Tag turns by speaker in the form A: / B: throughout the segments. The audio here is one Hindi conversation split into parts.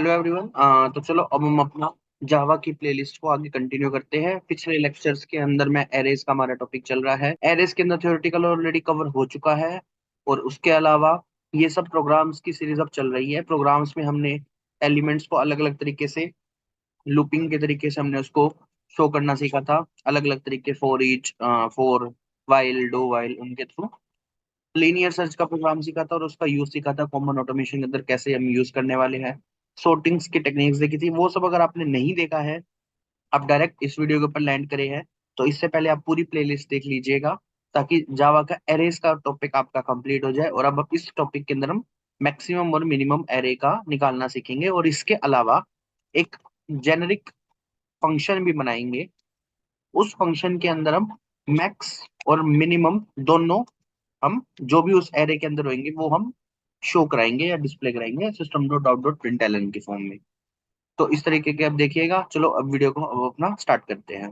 A: Hello everyone. तो चलो अब हम अपना जावा की प्लेलिस्ट को आगे कंटिन्यू करते हैं। पिछले लेक्चर्स के अंदर में एरेज का हमारा टॉपिक चल रहा है। एरेज के अंदर थ्योरेटिकल ऑलरेडी कवर हो चुका है और उसके अलावा ये सब प्रोग्राम्स की सीरीज अब चल रही है। प्रोग्राम्स में हमने एलिमेंट्स को अलग अलग तरीके से लूपिंग के तरीके से हमने उसको शो करना सीखा था। अलग अलग तरीके for each, for while, do while, उनके थ्रू लीनियर सर्च का प्रोग्राम सीखा था और उसका यूज सीखा था कॉमन ऑटोमेशन के अंदर कैसे हम यूज करने वाले हैं। सॉर्टिंग्स की टेक्निक्स देखी थी। वो सब अगर आपने नहीं देखा है, आप डायरेक्ट इस वीडियो के ऊपर लैंड करे हैं, तो इससे पहले आप पूरी प्लेलिस्ट देख लीजिएगा ताकि जावा का एरेज का टॉपिक आपका कंप्लीट हो जाए। और अब इस टॉपिक के अंदर हम मैक्सिमम और मिनिमम एरे का निकालना सीखेंगे और इसके अलावा एक जेनेरिक फंक्शन भी बनाएंगे। उस फंक्शन के अंदर हम मैक्स और मिनिमम दोनों, हम जो भी उस एरे के अंदर होंगे वो हम शो कराएंगे या डिस्प्ले कराएंगे system dot out dot print के फॉर्म में। तो इस तरीके के अब देखिएगा। चलो अब वीडियो को अब अपना स्टार्ट करते हैं।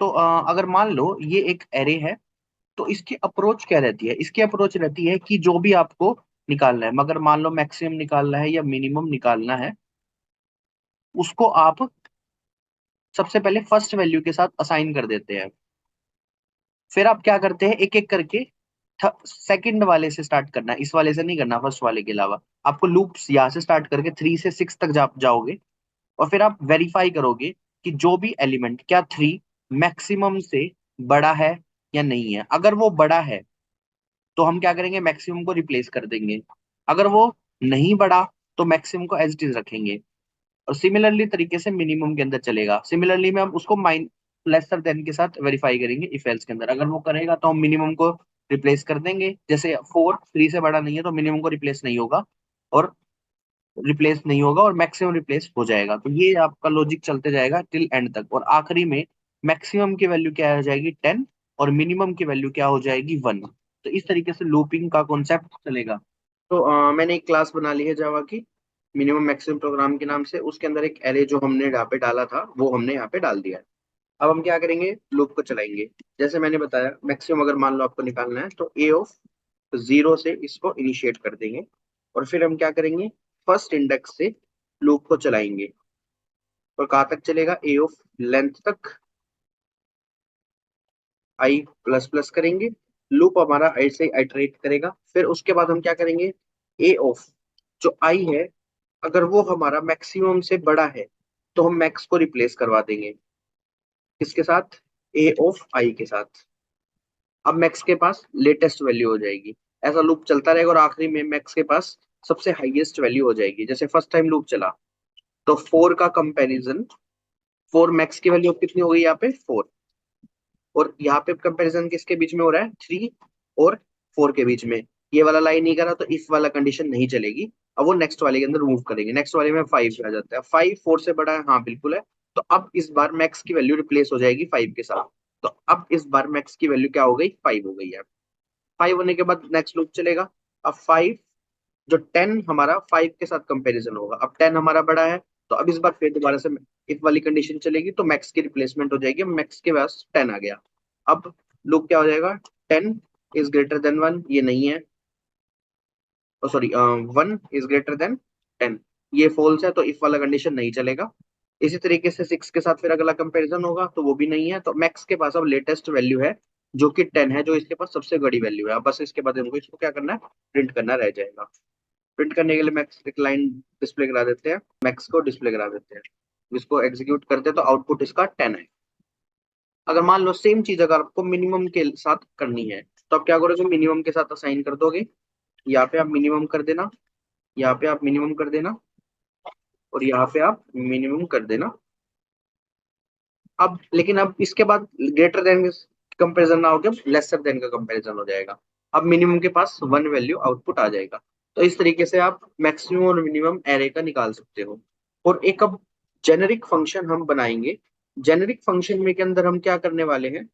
A: तो अगर मान लो ये एक एरे है, तो इसकी अप्रोच क्या रहती है? इसकी अप्रोच रहती है कि जो भी आपको निकालना है, मगर मान लो मैक्सिमम निकालना है या मिनिमम निकालना है, उसको आप सबसे पहले फर्स्ट वैल्यू के साथ असाइन कर देते हैं। फिर आप क्या करते हैं, एक एक करके सेकंड वाले से स्टार्ट करना है, इस वाले से नहीं करना, फर्स्ट वाले के अलावा। आपको लूप्स यहाँ से स्टार्ट करके 3 से 6 तक जाओगे और फिर आप वेरीफाई करोगे कि जो भी एलिमेंट, क्या 3 मैक्सिमम से बड़ा है या नहीं है। अगर वो बड़ा है तो हम क्या करेंगे, मैक्सिमम को रिप्लेस कर देंगे। अगर वो नहीं बड़ा तो मैक्सिमम को एज इट इज रखेंगे। और सिमिलरली तरीके से मिनिमम के अंदर चलेगा। सिमिलरली में हम उसको माइन लेसर देन के साथ वेरीफाई करेंगे इफ एल्स के अंदर। अगर वो करेगा तो हम मिनिमम को रिप्लेस कर देंगे। जैसे 4 3 से बड़ा नहीं है तो मिनिमम को रिप्लेस नहीं होगा, और मैक्सिमम रिप्लेस हो जाएगा। तो ये आपका लॉजिक चलते जाएगा टिल एंड तक, और आखिरी में मैक्सिमम की वैल्यू क्या हो जाएगी 10 और मिनिमम की वैल्यू क्या हो जाएगी 1। तो इस तरीके से लूपिंग का कॉन्सेप्ट चलेगा। तो मैंने एक क्लास बना ली है जावा की, मिनिमम मैक्सिमम प्रोग्राम के नाम से। उसके अंदर एक एरे जो हमने यहाँ पे डाला था वो हमने यहाँ पे डाल दिया है। अब हम क्या करेंगे, लूप को चलाएंगे। जैसे मैंने बताया, मैक्सिमम अगर मान लो आपको निकालना है तो ए ऑफ 0 से इसको इनिशिएट कर देंगे और फिर हम क्या करेंगे, फर्स्ट इंडेक्स से लूप को चलाएंगे। और कहाँ तक चलेगा, ए ऑफ लेंथ तक, आई प्लस प्लस करेंगे। लूप हमारा ऐसे ही आइटरेट करेगा। फिर उसके बाद हम क्या करेंगे, ए ऑफ जो आई है, अगर वो हमारा मैक्सिमम से बड़ा है तो हम मैक्स को रिप्लेस करवा देंगे किसके साथ, ए ऑफ आई के साथ। अब मैक्स के पास लेटेस्ट वैल्यू हो जाएगी। ऐसा लूप चलता रहेगा और आखिरी में मैक्स के पास सबसे हाईएस्ट वैल्यू हो जाएगी। जैसे फर्स्ट टाइम लूप चला तो 4 का कंपैरिजन, 4 मैक्स की वैल्यू कितनी हो गई यहाँ पे 4, और यहाँ पे कंपैरिजन किसके बीच में हो रहा है, 3 और 4 के बीच में। ये वाला लाइन नहीं करा तो इफ वाला कंडीशन नहीं चलेगी। अब वो नेक्स्ट वाले के अंदर मूव करेंगे। नेक्स्ट वाले में 5 पे आ जाता है। 5 4 से बड़ा है, हाँ बिल्कुल है। तो अब इस बार मैक्स की वैल्यू रिप्लेस हो जाएगी 5 के साथ। तो अब इस बार मैक्स की वैल्यू क्या हो गई, 5 हो गई है। 5 होने के बाद नेक्स्ट लूप चलेगा। अब 5, जो 10 हमारा 5 के साथ कंपैरिजन होगा। अब 10 हमारा बड़ा है, तो अब इस बार फिर दोबारा से इफ वाली कंडीशन चलेगी तो मैक्स की रिप्लेसमेंट हो जाएगी। मैक्स के पास 10 आ गया। अब लूप क्या हो जाएगा, 10 इज ग्रेटर देन 1, ये नहीं है, सॉरी 1 इज ग्रेटर देन 10, ये फॉल्स है तो इफ वाला कंडीशन नहीं चलेगा। इसी तरीके से 6 के साथ फिर अगला कंपैरिजन होगा तो वो भी नहीं है। तो मैक्स के पास अब लेटेस्ट वैल्यू है जो कि 10 है, जो इसके पास सबसे बड़ी वैल्यू है। अब बस इसके बाद हमको इसको क्या करना है, प्रिंट करना रह जाएगा। प्रिंट करने के लिए मैक्स एक लाइन डिस्प्ले करा देते हैं, मैक्स को डिस्प्ले करा देते हैं। इसको एग्जीक्यूट करते हैं तो आउटपुट इसका 10 है। अगर मान लो सेम चीज अगर आपको मिनिमम के साथ करनी है तो आप क्या करोगे, मिनिमम के साथ असाइन कर दोगे। यहाँ पे आप मिनिमम कर देना, यहाँ पे आप मिनिमम कर देना, और यहाँ पे आप मिनिमम कर देना। अब लेकिन अब इसके बाद ग्रेटर देन कंपैरिजन ना होकर लेसर देन का कंपैरिजन हो जाएगा। अब मिनिमम के पास 1 वैल्यू आउटपुट आ जाएगा। तो इस तरीके से आप मैक्सिमम और मिनिमम एरे का निकाल सकते हो। और एक अब जेनेरिक फंक्शन हम बनाएंगे। जेनेरिक फंक्शन में के अंदर हम क्या करने वाले हैं,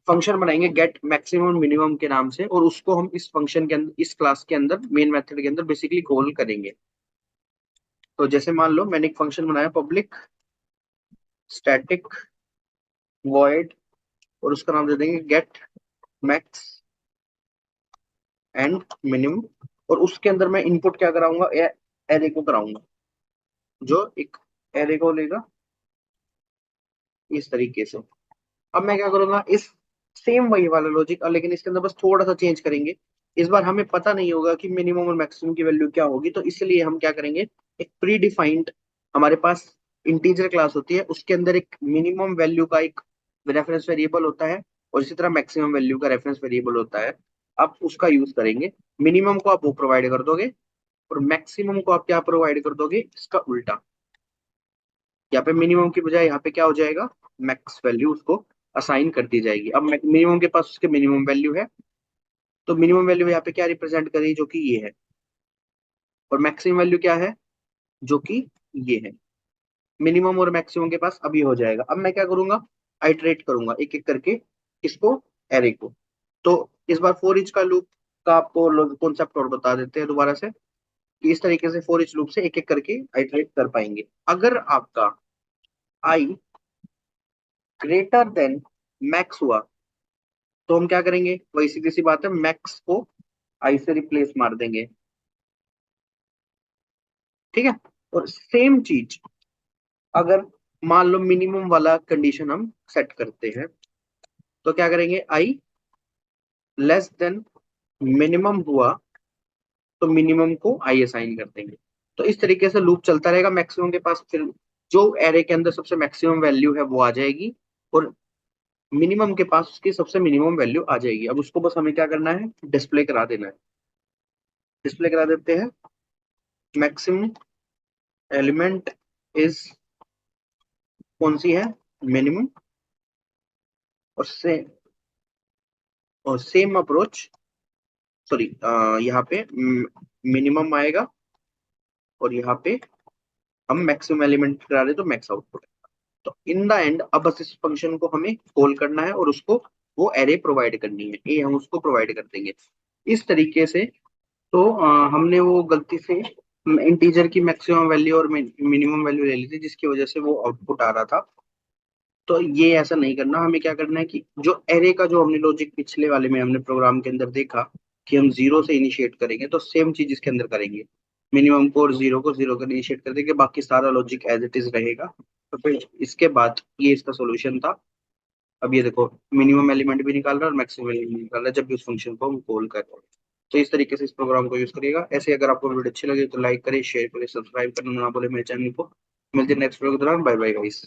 A: फंक्शन बनाएंगे गेट मैक्सिमम मिनिमम के नाम से, और उसको हम इस फंक्शन के अंदर, इस क्लास के अंदर, मेन मेथड के अंदर बेसिकली कॉल करेंगे। तो जैसे मान लो मैंने एक फंक्शन बनाया पब्लिक स्टैटिक वॉइड, और उसका नाम दे देंगे गेट मैक्स एंड मिनिमम। और उसके अंदर मैं इनपुट क्या कराऊंगा, एरे को कराऊंगा, जो एक एरे को लेगा इस तरीके से। अब मैं क्या करूंगा, इस सेम वही वाला लॉजिक, लेकिन इसके अंदर बस थोड़ा सा चेंज करेंगे। इस बार हमें पता नहीं होगा कि मिनिमम और मैक्सिमम की वैल्यू क्या होगी, तो इसलिए हम क्या करेंगे, एक प्री डिफाइंड हमारे पास इंटीजर क्लास होती है, उसके अंदर एक मिनिमम वैल्यू का एक रेफरेंस वेरिएबल होता है, और इसी तरह मैक्सिमम वैल्यू का रेफरेंस वेरिएबल होता है। आप उसका यूज करेंगे। मिनिमम को आप वो प्रोवाइड कर दोगे, और मैक्सिमम को आप क्या प्रोवाइड कर दोगे, इसका उल्टा। यहाँ पे मिनिमम की बजाय यहाँ पे क्या हो जाएगा, मैक्स वैल्यू उसको असाइन कर दी जाएगी। अब मिनिमम के पास उसके मिनिमम वैल्यू है, तो मिनिमम वैल्यू यहाँ पे क्या रिप्रेजेंट करी, जो कि ये है। और मैक्सिमम वैल्यू क्या है, जो कि ये है। मिनिमम और मैक्सिमम के पास अभी हो जाएगा। अब मैं क्या करूंगा, आइटरेट करूंगा एक एक करके इसको, एरे को। तो इस बार फोर ईच का लूप का आपको कॉन्सेप्ट और बता देते हैं दोबारा से, कि इस तरीके से फोर ईच लूप से एक एक करके आइटरेट कर पाएंगे। अगर आपका आई ग्रेटर देन मैक्स हुआ, तो हम क्या करेंगे, वही सीधी सी बात है, मैक्स को आई से रिप्लेस मार देंगे। ठीक है। और सेम चीज अगर मान लो मिनिमम वाला कंडीशन हम सेट करते हैं, तो क्या करेंगे, आई लेस देन मिनिमम हुआ, तो मिनिमम को आई असाइन कर देंगे। तो इस तरीके से लूप चलता रहेगा। मैक्सिमम के पास फिर जो एरे के अंदर सबसे मैक्सिमम वैल्यू है वो आ जाएगी, और मिनिमम के पास उसकी सबसे मिनिमम वैल्यू आ जाएगी। अब उसको बस हमें क्या करना है, डिस्प्ले करा देना है। डिस्प्ले करा देते हैं, मैक्सिमम एलिमेंट इज कौन सी है, मिनिमम। और से और सेम अप्रोच, सॉरी, यहाँ पे मिनिमम आएगा, और यहाँ पे हम मैक्सिमम एलिमेंट करा रहे तो मैक्स आउटपुट। तो इन द एंड अब बस इस फंक्शन को हमें कॉल करना है, और उसको वो एरे प्रोवाइड करनी है, ये हम उसको प्रोवाइड कर देंगे इस तरीके से। तो हमने वो गलती से इंटीजर की मैक्सिमम वैल्यू और मिनिमम वैल्यू ले ली थी, जिसकी वजह से वो आउटपुट आ रहा था। तो ये ऐसा नहीं करना, हमें क्या करना है कि जो एरे का जो हमने लॉजिक पिछले वाले में हमने प्रोग्राम के अंदर देखा, कि हम जीरो से इनिशिएट करेंगे, तो सेम चीज इसके अंदर करेंगे। मिनिमम को और जीरो को जीरो कर इनिशिएट कर देंगे, बाकी सारा लॉजिक एज इट इज रहेगा। तो फिर इसके बाद ये इसका सोल्यूशन था। अब ये देखो, मिनिमम एलिमेंट भी निकाल रहा है और मैक्सिमम एलिमेंट निकाल रहा है, जब भी उस फंक्शन को हम कॉल कर रहे हैं। तो इस तरीके से इस प्रोग्राम को यूज करिएगा। ऐसे अगर आपको वीडियो अच्छी लगे तो लाइक करें, शेयर करें, सब्सक्राइब करना ना बोले मेरे चैनल को। मिलते हैं नेक्स्ट वीडियो के दौरान। Bye bye guys.